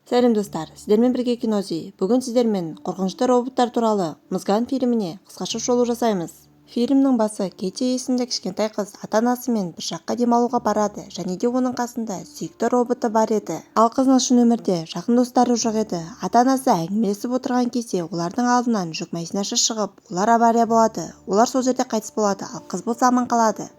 Сәлем достар, сіздермен бірге кинози. Бүгін сіздермен қорқынышты роботтар туралы Мызган фильміне қысқаша шолу жасаймыз. Фильмнің басы Кейти есімді кішкентай қыз ата-анасымен бір жаққа демалуға барады, және де оның қасында сүйікті роботы бар еді. Ал қыздың шын өмірде жақын достары жоқ еді. Ата-анасы әңгімелесіп отырған кезде олардың алдынан жүк машинасы шығып, олар авария болады. Олар сол жерде қайтыс болады, ал қыз болса аман қалады.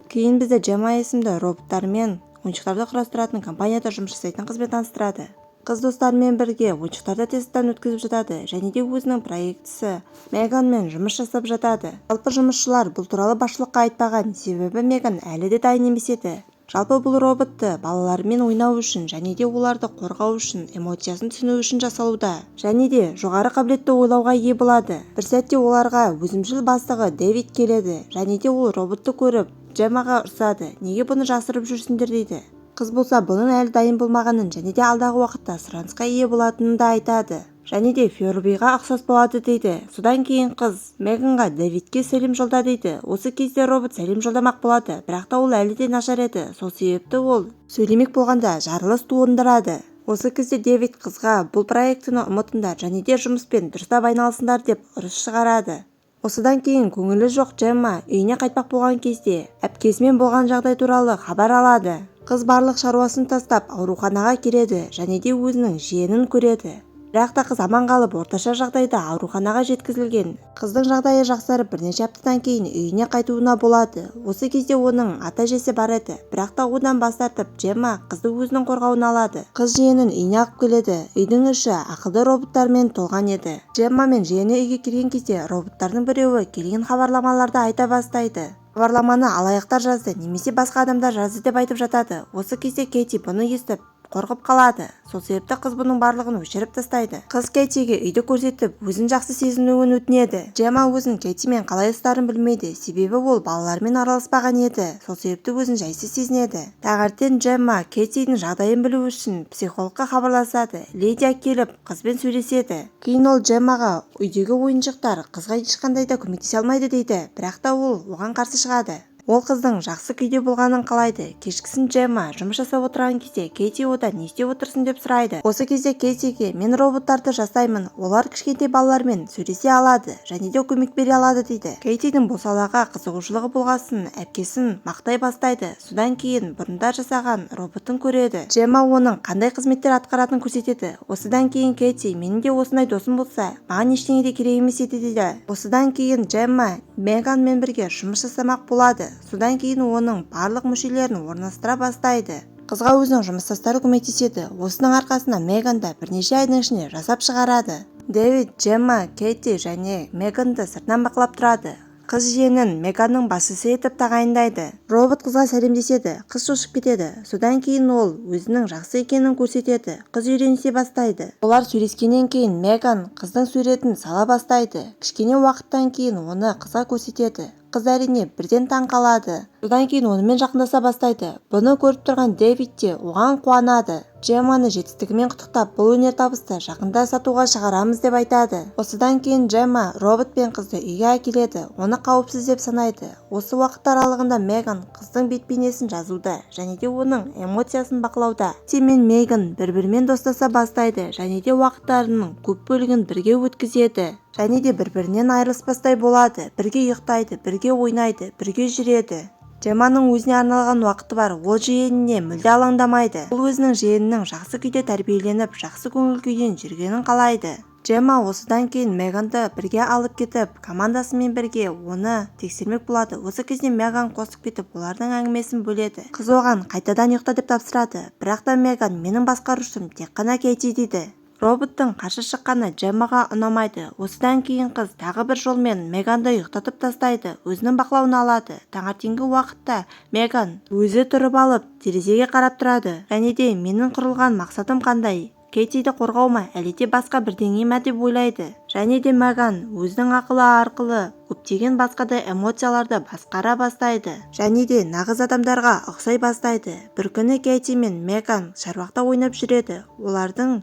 Кейін бізді Джемма есімді роботтармен ойыншықтарды құрастыратын компанияда жұмыс жасайтын қызбен таныстырады. Қыз достарымен бірге ойыншықтарды тесттен өткізіп жатады, және де өзінің проектісі Меганмен жұмыс жасап жатады. Жалпы жұмысшылар бұл туралы басшылыққа айтпаған, себебі Меган әлі де дайын емес еді. Жалпы бұл роботты балалармен ойнау үшін және де оларды қорғау үшін, эмоциясын түсіну үшін жасалуда, және де жоғары қабілетті ойлауға ие болады. Бір сәтте оларға өзімшіл бастығы Дэвид келеді, және де ол роботты көріп Джеммаға ұрсады. Неге бұны жасырып жүрсіңдер дейді. Қыз болса бұның әлі дайын болмағанын және де алдағы уақытта сұранысқа ие болатынын да айтады. Және де Фьорбиға ұқсас болады дейді. Содан кейін қыз Меганға Дэвидке сәлем жолда дейді. Осы кезде робот сәлем жолдамақ болады, бірақ та ол әлі де нашар еді. Сол себепті ол сөйлемек болғанда жарылыс туындырады. Осы кезде Дэвид қызға бұл проектіні ұмытыңдар және де жұмыспен дұрыстап айналысыңдар деп ұрыс шығарады. Осыдан кейін көңілі жоқ Джемма үйіне қайтпақ болған кезде әпкесімен болған жағдай туралы хабар алады. Қыз барлық шаруасын тастап ауруханаға келеді және де өзінің жиенін көреді. Бірақ та қыз аман қалып орташа жағдайда ауруханаға жеткізілген. Қыздың жағдайы жақсарып бірнеше аптадан кейін үйіне қайтуына болады. Осы кезде оның ата-әжесі бар еді, бірақ та одан бас тартып Джемма қызды өзінің қорғауына алады. Қыз жиенін үйіне алып келеді. Үйдің іші ақылды роботтармен толған еді. Джемма мен жиені үйге келген кезде роботтардың біреуі келген хабарламаларды айта бастайды. Хабарламаны алаяқтар жазды немесе басқа адамдар жазды деп айтып жатады. Осы кезде Кейти бұны естіп қорқып қалады. Сол себепті қыз бұның барлығын өшіріп тастайды. Қыз Кейтиге үйді көрсетіп, өзін жақсы сезінуін өтінеді. Джемма өзін Кейтимен қалай ұстарын білмейді, себебі ол балалармен араласпаған еді. Сол себепті өзін жайсыз сезінеді. Таңертең Джемма Кейтидің жағдайын білу үшін психологқа хабарласады. Лидия келіп қызбен сөйлеседі. Кейін ол Джеммаға үйдегі ойыншықтар қызға ешқандай да көмектесе алмайды дейді, бірақ та ол оған қарсы шығады. Ол қыздың жақсы күйде болғанын қалайды. Кешкісін Джемма жұмыс жасап отырған кезде Кейти одан не істеп отырсың деп сұрайды. Осы кезде Кейтиге мен роботтарды жасаймын, олар кішкентай балалармен сөйлесе алады және де көмек бере алады дейді. Кейтидің бұл салаға қызығушылығы болғасын әпкесін мақтай бастайды. Содан кейін бұрында жасаған роботын көреді. Джемма оның қандай қызметтер атқаратынын көрсетеді. Осыдан кейін Кейти менің де осындай досым болса, маған ештеңе де керек емес еді дейді. Осыдан кейін Джемма Меганмен бірге жұмыс жасамақ болады. Содан кейін оның барлық мүшелерін орналастыра бастайды. Қызға өзінің жұмыстастары көмектеседі. Осының арқасында Меган да бірнеше айдың ішінде жасап шығарады. Дэвид, Джемма, Кейти және Меганды сыртынан бақылап тұрады. Қыз жиенін Меганның басшысы етіп тағайындайды. Робот қызға сәлемдеседі. Қыз шошып кетеді. Содан кейін ол өзінің жақсы екенін көрсетеді. Қыз үйренісе бастайды. Олар сөйлескеннен кейін Меган қыздың суретін сала бастайды. Кішкене уақыттан кейін оны қызға көрсетеді. Қыз әрине бірден таң қалады. Содан кейін онымен жақындаса бастайды. Бұны көріп тұрған Дэвид те оған қуанады. Джемманы жетістігімен құттықтап, бұл өнертабысты жақында сатуға шығарамыз деп айтады. Осыдан кейін Джемма робот пен қызды үйге әкеледі. Оны қауіпсіз деп санайды. Осы уақыт аралығында Меган қыздың бет-бейнесін жазуда және де оның эмоциясын бақылауда. Кейти мен Меган бір-бірімен достаса бастайды және де уақыттарының көп бөлігін бірге өткізеді. Және де бір-бірінен айырылыспастай болады. Бірге ұйықтайды, бірге ойнайды, бірге жүреді. Джемманың өзіне арналған уақыты бар. Ол жиеніне мүлде алаңдамайды. Ол өзінің жиенінің жақсы күйде тәрбиеленіп, жақсы көңіл күйден жүргенін қалайды. Джемма осыдан кейін Меганды бірге алып кетіп, командасымен бірге оны тексермек болады. Осы кезде Меган қосып кетіп, олардың әңгімесін бөледі. Қыз оған қайтадан ұйықта деп тапсырады. Бірақ та Меган менің басқарушым тек қана Кейти дейді. Роботтың қарсы шыққаны Джеммаға ұнамайды. Осыдан кейін қыз тағы бір жолмен Меганды ұйықтатып тастайды, өзінің бақылауына алады. Таңертеңгі уақытта Меган өзі тұрып алып терезеге қарап тұрады. Және де менің құрылған мақсатым қандай? Кейтиді қорғау ма, әлі де басқа бірдеңе ме деп ойлайды. Және де Меган өзінің ақылы арқылы көптеген басқа да эмоцияларды басқара бастайды. Және де нағыз адамдарға ұқсай бастайды. Бір күні Кейти мен Меган шаруақта ойнап жүреді. Олардың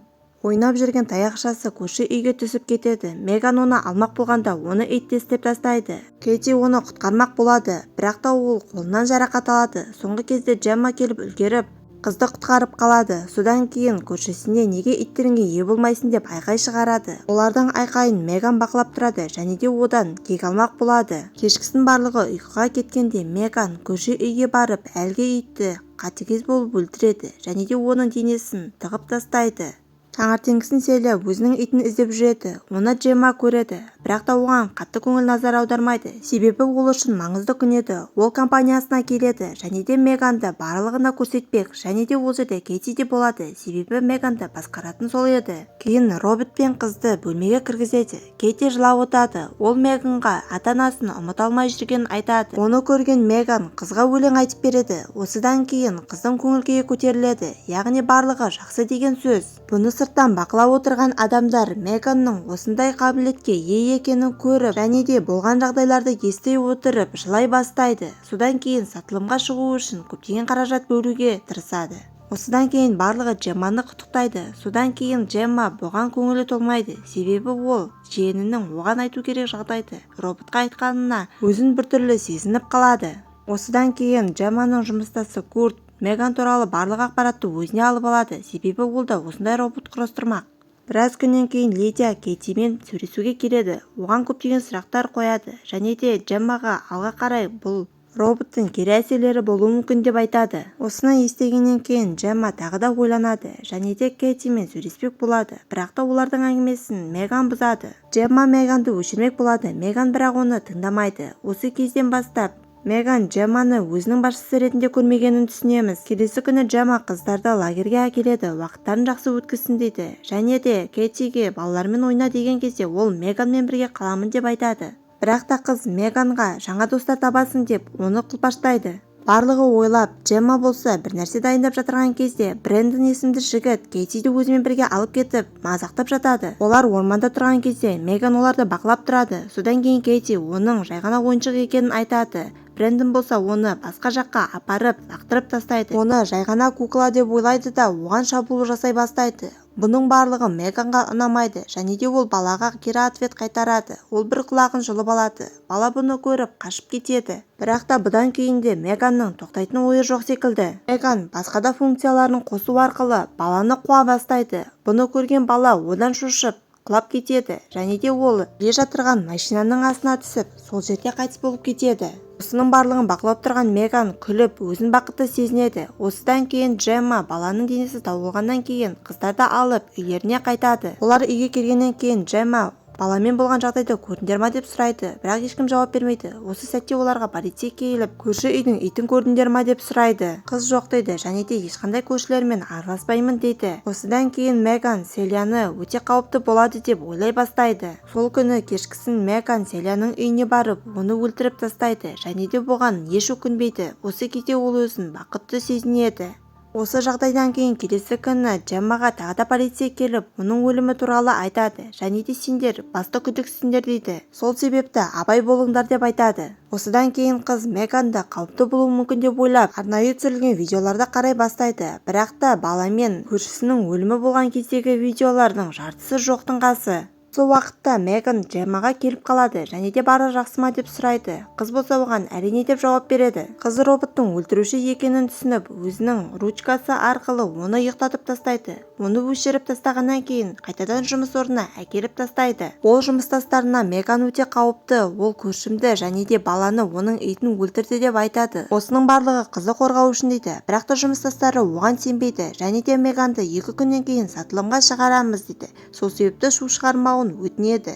ойнап жүрген таяқшасы көрші үйге түсіп кетеді. Меган оны алмақ болғанда оны ит тістеп тастайды. Кейти оны құтқармақ болады, бірақ та ол қолынан жарақат алады. Соңғы кезде Джемма келіп үлгеріп қызды құтқарып қалады. Содан кейін көршісіне неге иттеріңе ие болмайсың деп айқай шығарады. Олардың айқайын Меган бақылап тұрады және де одан кек алмақ болады. Кешкісін барлығы ұйқыға кеткенде Меган көрші үйге барып әлгі итті қатыгез болып өлтіреді және де оның денесін тығып тастайды. Таңертеңгісін Селия өзінің итін іздеп жүреді. Оны Джемма көреді, бірақ та оған қатты көңіл назар аудармайды. Себебі ол үшін маңызды күн еді. Ол компаниясына келеді және де Меганды барлығына көрсетпек және де ол жерде Кейти де болады. Себебі Меганды басқаратын сол еді. Кейін Роберт пен қызды бөлмеге кіргізеді. Кейти жылап отырады. Ол Меганға ата-анасын ұмыта алмай жүргенін айтады. Оны көрген Меган қызға өлең айтып береді. Осыдан кейін қыздың көңіл-күйі көтеріледі. Яғни барлығы жақсы деген сөз. Бұны сырттан бақылап отырған адамдар Меганның осындай қабілетке ие екенін көріп және де болған жағдайларды ести отырып жылай бастайды. Содан кейін сатылымға шығу үшін көптеген қаражат бөлуге тырысады. Осыдан кейін барлығы Джемманы құттықтайды. Содан кейін Джемма бұған көңілі толмайды. Себебі ол жиенінің оған айту керек жағдайды роботқа айтқанына өзін біртүрлі сезініп қалады. Осыдан кейін Джемманың жұмыстасы Курт Меган туралы барлық ақпаратты өзіне алып алады. Себебі ол да осындай робот құрастырмақ. Біраз күннен кейін Лидия Кейтимен сөйлесуге келеді. Оған көптеген сұрақтар қояды және де Джеммаға алға қарай бұл роботтың кері әсерлері болуы мүмкін деп айтады. Осыны естігеннен кейін Джемма тағы да ойланады және де Кейтимен сөйлеспек болады. Бірақ та олардың әңгімесін Меган бұзады. Джемма Меганды өшірмек болады. Меган бірақ оны тыңдамайды. Осы кезден бастап Меган Джемманы өзінің басшысы ретінде көрмегенін түсінеміз. Келесі күні Джемма қыздарды лагерге әкеледі, уақыттарын жақсы өткізсін дейді. Және де Кейтиге балалармен ойна деген кезде ол Меганмен бірге қаламын деп айтады. Бірақ та қыз Меганға жаңа достар табасың деп оны құлпаштайды. Барлығы ойлап, Джемма болса бір нәрсе дайындап жатырған кезде Брэндон есімді жігіт Кейтиді өзімен бірге алып кетіп мазақтап жатады. Олар орманда тұрған кезде Меган оларды бақылап тұрады. Содан кейін Кейти оның жай ғана ойыншық екенін айтады. Брэндон болса оны басқа жаққа апарып лақтырып тастайды. Оны жай ғана кукла деп ойлайды да оған шабуыл жасай бастайды. Бұның барлығы Меганға ұнамайды және де ол балаға кері ответ қайтарады. Ол бір құлағын жұлып алады. Бала бұны көріп қашып кетеді. Бірақ та бұдан кейін де Меганның тоқтайтын ойы жоқ секілді. Меган басқа да функцияларын қосу арқылы баланы қуа бастайды. Бұны көрген бала одан шошып құлап кетеді және де ол келе жатырған машинаның астына түсіп сол жерде қайтыс болып кетеді. Осының барлығын бақылап тұрған Меган күліп өзін бақытты сезінеді. Осыдан кейін Джемма баланың денесі табылғаннан кейін қыздарды алып үйлеріне қайтады. Олар үйге келгеннен кейін Джемма баламен болған жағдайды көрдіңдер ма деп сұрайды, бірақ ешкім жауап бермейді. Осы сәтте оларға полиция келіп, көрші үйдің итін көрдіңдер ма деп сұрайды. Қыз жоқ дейді және де ешқандай көршілермен араласпаймын дейді. Осыдан кейін Меган Селияны өте қауіпті болады деп ойлай бастайды. Сол күні кешкісін Меган Селияның үйіне барып, оны өлтіріп тастайды және де бұған еш өкінбейді. Осы кезде ол өзін бақытты сезінеді. Осы жағдайдан кейін келесі күні Джеммаға тағы да полиция келіп, оның өлімі туралы айтады және де сендер басты күдіктісіңдер дейді. Сол себепті абай болыңдар деп айтады. Осыдан кейін қыз Меганды қауіпті болуы мүмкін деп ойлап, арнайы түсірілген видеоларды қарай бастайды. Бірақ та бала мен көршісінің өлімі болған кездегі видеолардың жартысы жоқтың қасы. Сол уақытта Меган Джеммаға келіп қалады және де бары жақсы ма деп сұрайды. Қыз болса оған әрине деп жауап береді. Қыз роботтың өлтіруші екенін түсініп, өзінің ручкасы арқылы оны ұйықтатып тастайды. Оны өшіріп тастағаннан кейін қайтадан жұмыс орнына әкеліп тастайды. Ол жұмыстастарына Меган өте қауіпті, ол көршімді және де баланы оның итін өлтірді деп айтады. Осының барлығы қызды қорғау үшін дейді. Бірақ та жұмыстастары оған сенбейді және де Меганды 2 күннен кейін сатылымға шығарамыз дейді. Сол себепті шу шығармауын өтінеді.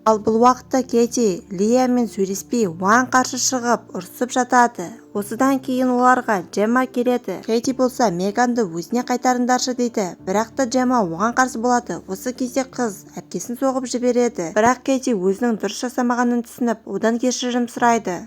Ал бұл уақытта Кейти Лиямен сөйлеспей оған қарсы шығып ұрсып жатады. Осыдан кейін оларға Джемма келеді. Кейти болса Меганды өзіне қайтарыңдаршы дейді. Бірақ та Джемма оған қарсы болады. Осы кезде қыз әпкесін соғып жібереді. Бірақ Кейти өзінің дұрыс жасамағанын түсініп, одан кешірім сұрайды.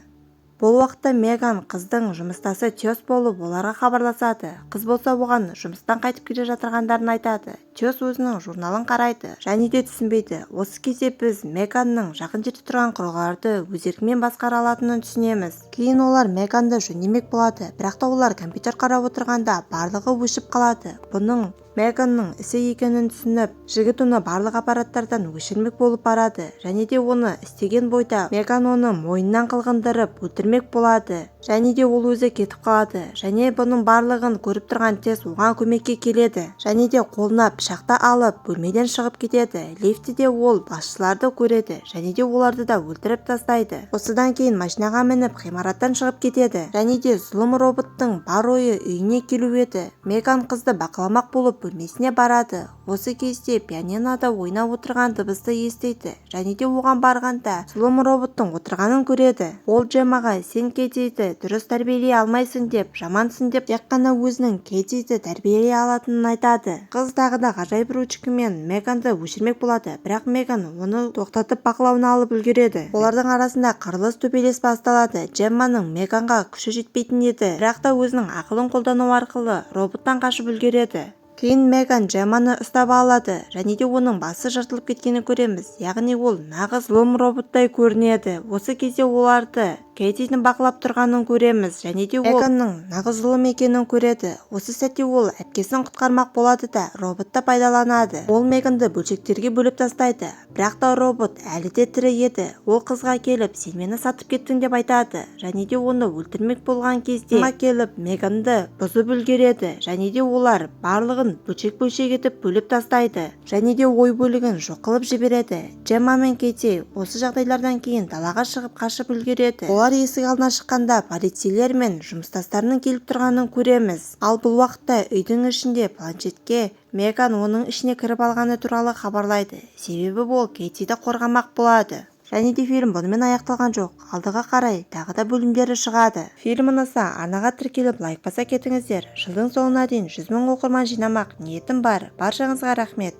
Бұл уақытта Меган қыздың жұмыстасы Тёс болып оларға хабарласады. Қыз болса оған жұмыстан қайтып келе жатырғандарын айтады. Тесс өзінің журналын қарайды және де түсінбейді. Осы кезде біз Меганның жақын жерде тұрған құрылғыларды өз еркімен басқара алатынын түсінеміз. Кейін олар Меганды жөндемек болады, бірақ та олар компьютер қарап отырғанда барлығы өшіп қалады. Бұның Меганның ісі екенін түсініп, жігіт оны барлық аппараттардан өшірмек болып барады және де оны істеген бойда Меган оны мойнынан қылғындырып өлтірмек болады және де ол өзі кетіп қалады және бұның барлығын көріп тұрған Тесс оған көмекке келеді және де қолына пышақты алып бөлмеден шығып кетеді. Лифтіде ол басшыларды көреді және де оларды да өлтіріп тастайды. Осыдан кейін машинаға мініп ғимараттан шығып кетеді және де зұлым роботтың бар ойы үйіне келу еді. Меган қызды бақыламақ болып бөлмесіне барады. Осы кезде пианинода ойнап отырған дыбысты естиді және де оған барғанда зұлым роботтың отырғанын көреді. Ол Джеммаға сен Кейтиді дұрыс тәрбиелей алмайсың деп, жамансың деп, тек қана өзінің Кейтиді тәрбиелей алатынын айтады. Қыз тағы да ғажайып ручкамен Меганды өшірмек болады, бірақ Меган оны тоқтатып бақылауына алып үлгереді. Олардың арасында қырылыс төбелес басталады. Джемманың Меганға күші жетпейтін еді, бірақ та өзінің ақылын қолдану арқылы роботтан қашып үлгереді. Кейін Меган Джемманы ұстап алады және де оның басы жыртылып кеткенін көреміз, яғни ол нағыз зұлым роботтай көрінеді. Осы кезде оларды Кейтидің бақылап тұрғанын көреміз және де Меганның нағыз зұлым екенін көреді. Осы сәтте ол әпкесін құтқармақ болады да роботты пайдаланады. Ол Меганды бөлшектерге бөліп тастайды, бірақ та робот әлі де тірі еді. Ол қызға келіп, сен мені сатып кеттің деп айтады және де оны өлтірмек болған кезде келіп Меганды бұзып үлгереді және де олар барлығын бөлшек-бөлшек етіп бөліп тастайды және де ой бөлігін жоқ қылып жібереді. Джемма мен Кейти осы жағдайлардан кейін далаға шығып қашып үлгереді. Олар есік алдына шыққанда полицейлер мен жұмыстастарының келіп тұрғанын көреміз. Ал бұл уақытта үйдің ішінде планшетке Меган оның ішіне кіріп алғаны туралы хабарлайды. Себебі ол Кейтиді қорғамақ болады. Және де фильм бұнымен аяқталған жоқ. Алдыға қарай тағы да бөлімдері шығады. Фильм ұнаса, арнаға тіркеліп лайк баса кетіңіздер. Жылдың соңына дейін 100 000 оқырман жинамақ ниетім бар. Баршаңызға рахмет.